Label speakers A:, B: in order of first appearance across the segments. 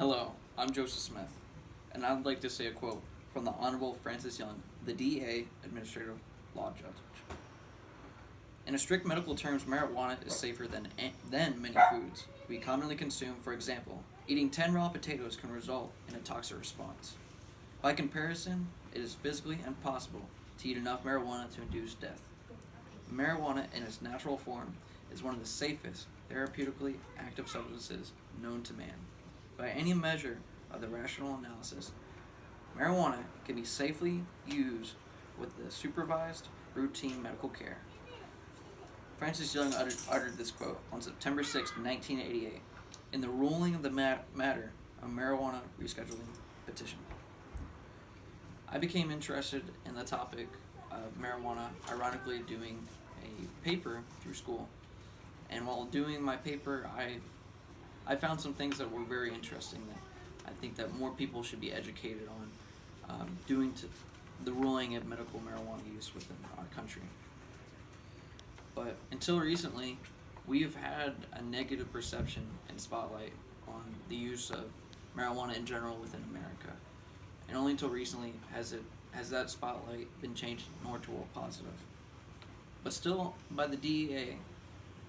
A: Hello, I'm Joseph Smith, and I'd like to say a quote from the Honorable Francis Young, the DEA Administrative Law Judge. In strict medical terms, marijuana is safer than many foods we commonly consume. For example, eating 10 raw potatoes can result in a toxic response. By comparison, it is physically impossible to eat enough marijuana to induce death. Marijuana in its natural form is one of the safest therapeutically active substances known to man. By any measure of the rational analysis, marijuana can be safely used with the supervised, routine medical care. Francis Young uttered this quote on September 6, 1988, in the ruling of the matter of marijuana rescheduling petition. I became interested in the topic of marijuana, ironically doing a paper through school. And while doing my paper, I found some things that were very interesting that I think that more people should be educated on the ruling of medical marijuana use within our country. But until recently, we have had a negative perception and spotlight on the use of marijuana in general within America. And only until recently has that spotlight been changed more to a positive. But still, by the DEA,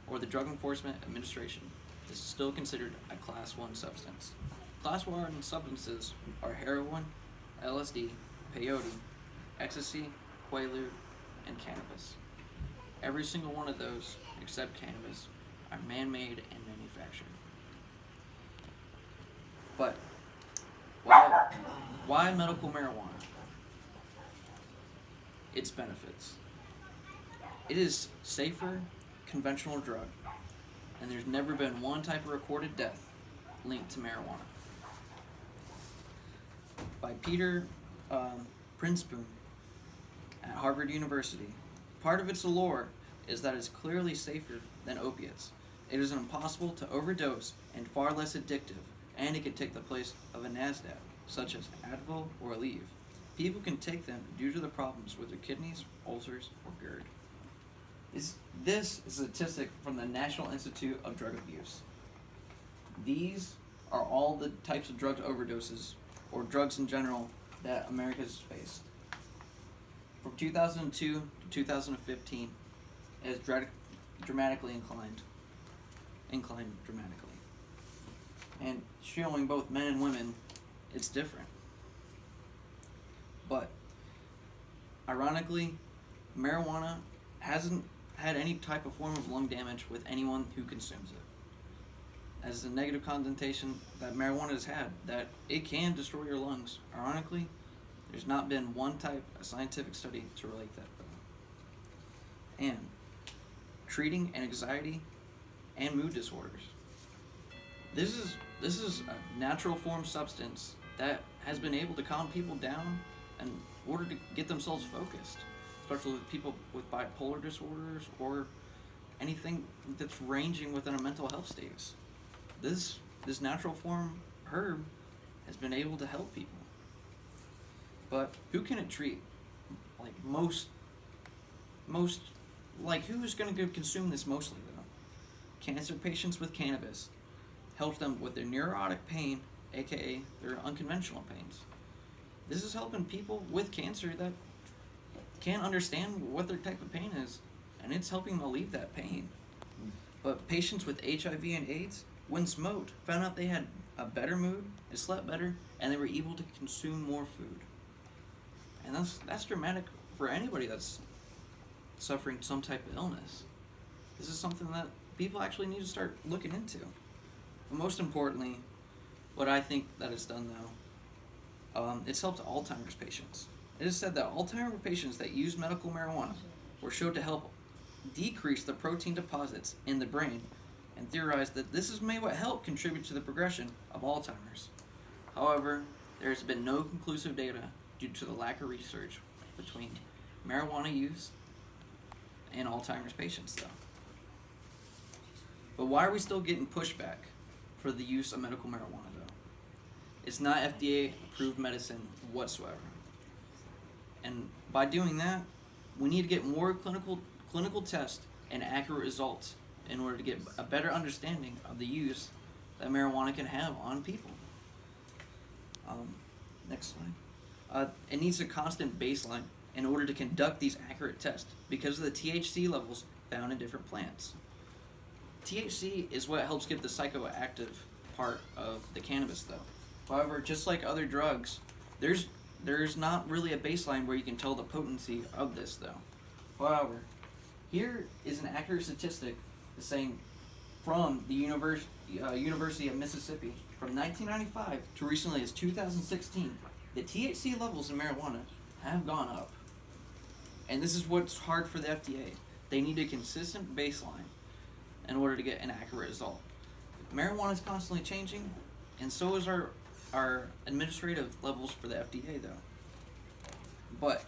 A: or the Drug Enforcement Administration, this is still considered a Class 1 substance. Class 1 substances are heroin, LSD, peyote, ecstasy, quaalude, and cannabis. Every single one of those, except cannabis, are man-made and manufactured. But why medical marijuana? Its benefits. It is safer conventional drug, and there's never been one type of recorded death linked to marijuana. By Peter Prinspoon at Harvard University, part of its allure is that it's clearly safer than opiates. It is impossible to overdose and far less addictive, and it can take the place of a NSAID, such as Advil or Aleve. People can take them due to the problems with their kidneys, ulcers, or GERD. This is a statistic from the National Institute of Drug Abuse. These are all the types of drug overdoses, or drugs in general, that America has faced. From 2002 to 2015, it has dramatically inclined dramatically. And showing both men and women, it's different. But, ironically, marijuana hasn't had any type of form of lung damage with anyone who consumes it. As a negative connotation that marijuana has had, that it can destroy your lungs. Ironically, there's not been one type of scientific study to relate that though. And treating anxiety and mood disorders. This is a natural form substance that has been able to calm people down in order to get themselves focused, especially with people with bipolar disorders or anything that's ranging within a mental health status. This natural form herb has been able to help people. But who can it treat? Like who's going to consume this mostly though? Cancer patients with cannabis helps them with their neurotic pain, aka their unconventional pains. This is helping people with cancer that can't understand what their type of pain is, and it's helping them alleviate that pain. But patients with HIV and AIDS, when smoked, found out they had a better mood, they slept better, and they were able to consume more food. And that's dramatic for anybody that's suffering some type of illness. This is something that people actually need to start looking into. But most importantly, what I think that it's done though, it's helped Alzheimer's patients. It is said that Alzheimer's patients that use medical marijuana were shown to help decrease the protein deposits in the brain, and theorized that this may what help contribute to the progression of Alzheimer's. However, there has been no conclusive data due to the lack of research between marijuana use and Alzheimer's patients though. But why are we still getting pushback for the use of medical marijuana though? It's not FDA approved medicine whatsoever. And by doing that, we need to get more clinical tests and accurate results in order to get a better understanding of the use that marijuana can have on people. Next slide. It needs a constant baseline in order to conduct these accurate tests because of the THC levels found in different plants. THC is what helps give the psychoactive part of the cannabis, though. However, just like other drugs, there's not really a baseline where you can tell the potency of this, though. However, here is an accurate statistic saying from the University of Mississippi from 1995 to recently as 2016, the THC levels in marijuana have gone up. And this is what's hard for the FDA. They need a consistent baseline in order to get an accurate result. Marijuana is constantly changing, and so is our administrative levels for the FDA, though. But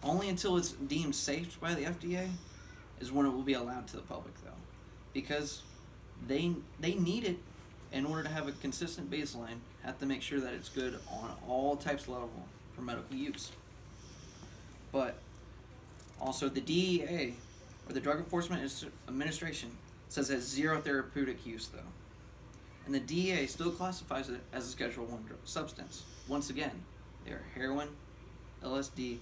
A: only until it's deemed safe by the FDA is when it will be allowed to the public, though, because they need it in order to have a consistent baseline. Have to make sure that it's good on all types of level for medical use. But also the DEA, or the Drug Enforcement Administration, says it has zero therapeutic use, though. And the DEA still classifies it as a Schedule I substance. Once again, they are heroin, LSD,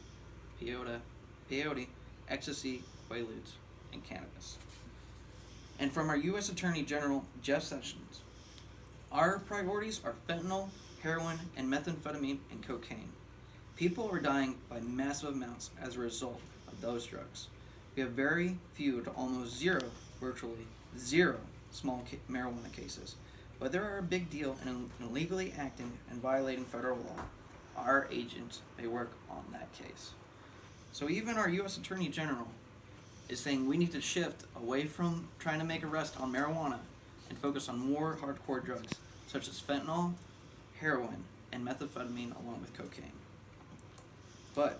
A: peyote, ecstasy, quaaludes, and cannabis. And from our U.S. Attorney General, Jeff Sessions, our priorities are fentanyl, heroin, and methamphetamine and cocaine. People are dying by massive amounts as a result of those drugs. We have very few to almost zero, virtually zero, small marijuana cases. But there are a big deal in illegally acting and violating federal law. Our agents may work on that case. So even our U.S. Attorney General is saying we need to shift away from trying to make arrests on marijuana and focus on more hardcore drugs, such as fentanyl, heroin, and methamphetamine, along with cocaine. But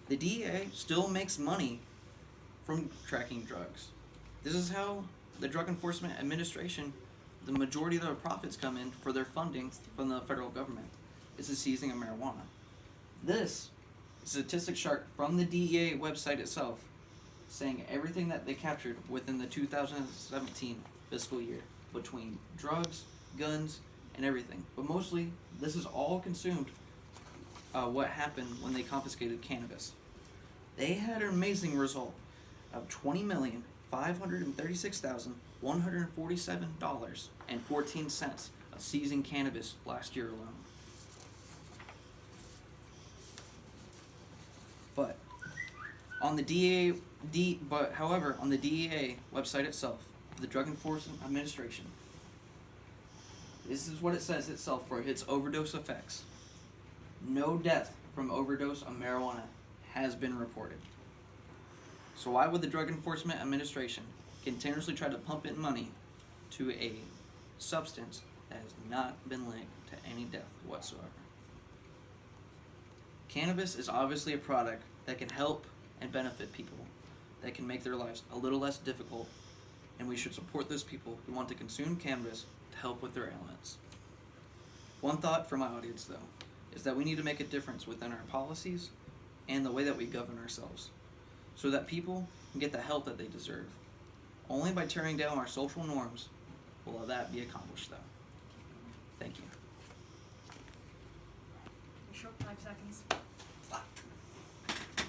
A: the DEA still makes money from tracking drugs. This is how the Drug Enforcement Administration, the majority of their profits come in for their funding from the federal government, is the seizing of marijuana. This statistic chart from the DEA website itself, saying everything that they captured within the 2017 fiscal year between drugs, guns, and everything. But mostly, this is all consumed what happened when they confiscated cannabis. They had an amazing result of $20,536,147.14 of seizing cannabis last year alone. But on the on the DEA website itself, the Drug Enforcement Administration, this is what it says itself for its overdose effects. No death from overdose on marijuana has been reported. So why would the Drug Enforcement Administration continuously try to pump in money to a substance that has not been linked to any death whatsoever? Cannabis is obviously a product that can help and benefit people, that can make their lives a little less difficult, and we should support those people who want to consume cannabis to help with their ailments. One thought for my audience, though, is that we need to make a difference within our policies and the way that we govern ourselves, so that people can get the help that they deserve. Only by tearing down our social norms will that be accomplished, though. Thank you.
B: Short 5 seconds.